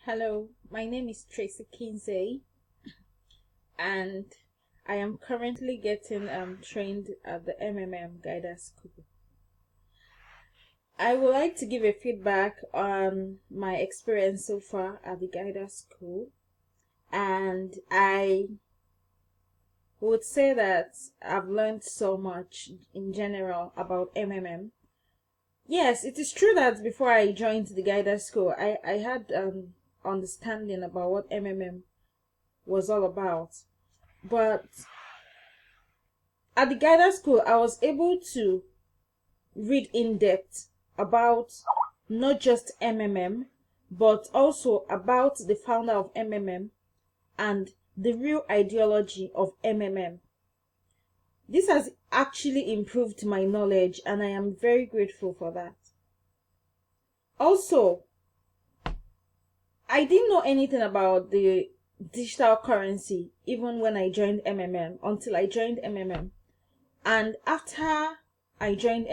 Hello, my name is Tracy Kinsey, and I am currently getting trained at the GUIDER'S School. I would like to give a feedback on my experience so far at the GUIDER'S School, and I would say that I've learned so much in general about Yes, it is true that before I joined the GUIDER'S School, I had understanding about what was all about. But at the guidance school, I was able to read in depth about not just but also about the founder of and the real ideology of This has actually improved my knowledge, and I am very grateful for that. Also, I didn't know anything about the digital currency even when I joined until I joined And after I joined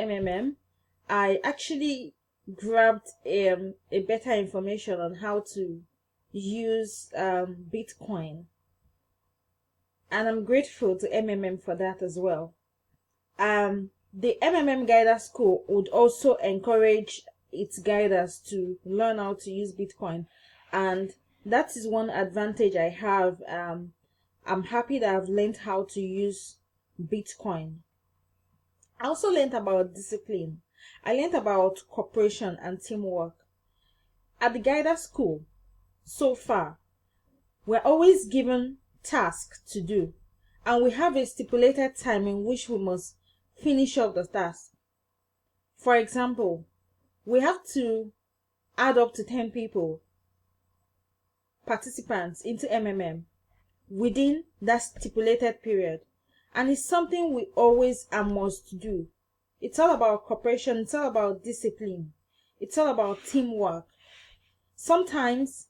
I actually grabbed a better information on how to use Bitcoin. And I'm grateful to for that as well. The Guider School would also encourage its guiders to learn how to use Bitcoin. And that is one advantage I have. I'm happy that I've learned how to use Bitcoin. I also learned about discipline. I learned about cooperation and teamwork. At the Guider School, so far, we're always given tasks to do, and we have a stipulated time in which we must finish up the task. For example, we have to add up to 10 people, participants, into within that stipulated period. And it's something we always and must do. It's all about cooperation, it's all about discipline, it's all about teamwork. Sometimes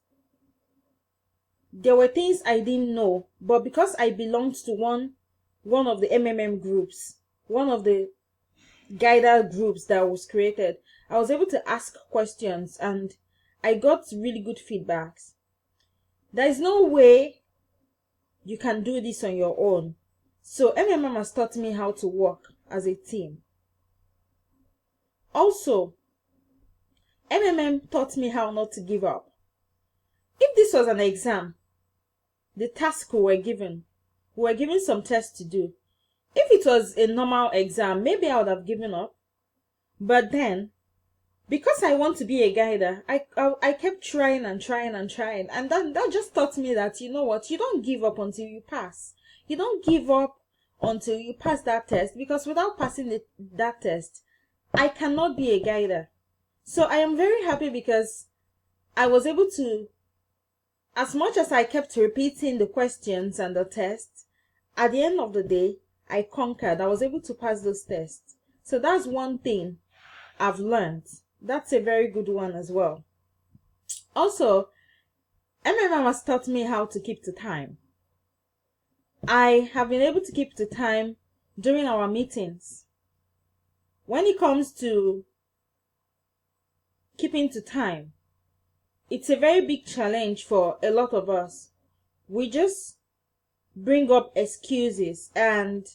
there were things I didn't know, but because I belonged to one of the groups, one of the guider groups that was created, I was able to ask questions and I got really good feedbacks. There is no way you can do this on your own. So has taught me how to work as a team. Also, taught me how not to give up. If this was an exam, the task we were given some tests to do. If it was a normal exam, maybe I would have given up. But then, because I want to be a guider, I kept trying and trying and trying. And that just taught me that, you know what, you don't give up until you pass. You don't give up until you pass that test, because without passing that test, I cannot be a guider. So I am very happy because I was able to, as much as I kept repeating the questions and the tests, at the end of the day, I conquered. I was able to pass those tests. So that's one thing I've learned. That's a very good one as well. Also, has taught me how to keep to time. I have been able to keep to time during our meetings. When it comes to keeping to time, it's a very big challenge for a lot of us. We just bring up excuses and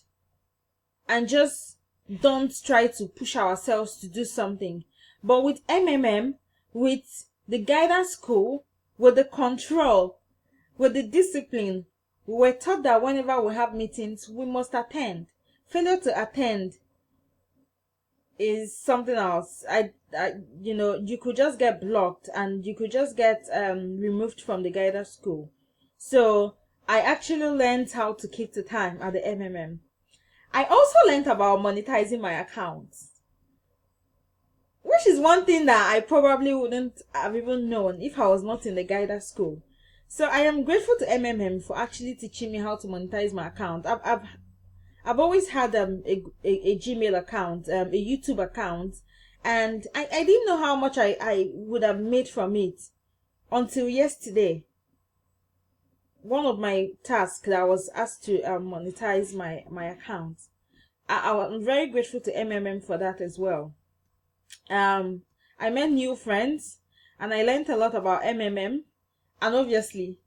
just don't try to push ourselves to do something. But with with the guidance school, with the control, with the discipline, we were taught that whenever we have meetings, we must attend. Failure to attend is something else. You could just get blocked and you could just get removed from the guidance school. So I actually learned how to keep to time at the I also learned about monetizing my accounts, which is one thing that I probably wouldn't have even known if I was not in the guidance school. So I am grateful to for actually teaching me how to monetize my account. I've always had a Gmail account, a YouTube account, and I didn't know how much I would have made from it until yesterday. One of my tasks that I was asked to monetize my account. I'm very grateful to for that as well. I met new friends and I learned a lot about And obviously,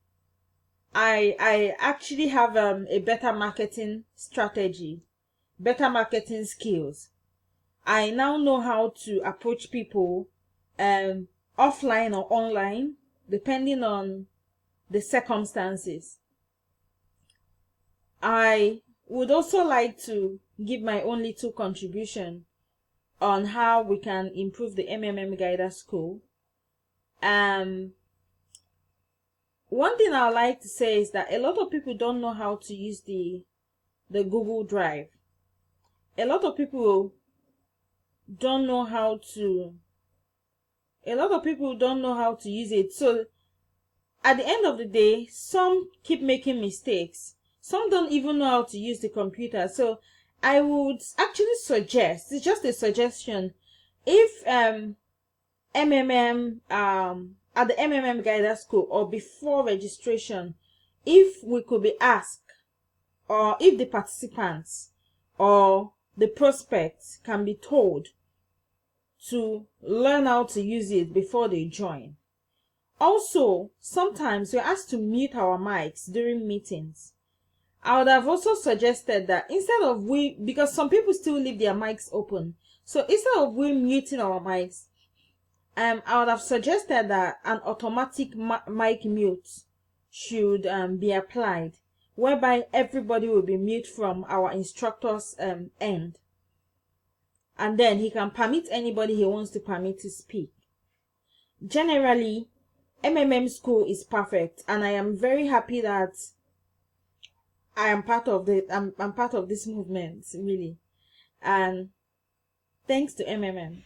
I actually have a better marketing strategy, better marketing skills. I now know how to approach people um offline or online, depending on the circumstances. I would also like to give my own little contribution on how we can improve the MMM Guider School. Um, One thing I would like to say is that a lot of people don't know how to use the Google Drive. A lot of people don't know how to use it. So at the end of the day, some keep making mistakes. Some don't even know how to use the computer. So I would actually suggest, it's just a suggestion, if MMM at the MMM Guider School or before registration, if we could be asked, or if the participants or the prospects can be told to learn how to use it before they join. Also, sometimes we're asked to mute our mics during meetings. I would have also suggested that instead of because some people still leave their mics open, so instead of we muting our mics, I would have suggested that an automatic mic mute should be applied, whereby everybody will be mute from our instructor's end, and then he can permit anybody he wants to permit to speak. Generally, MMM school is perfect, and I am very happy that I'm part of this movement, really. And thanks to MMM.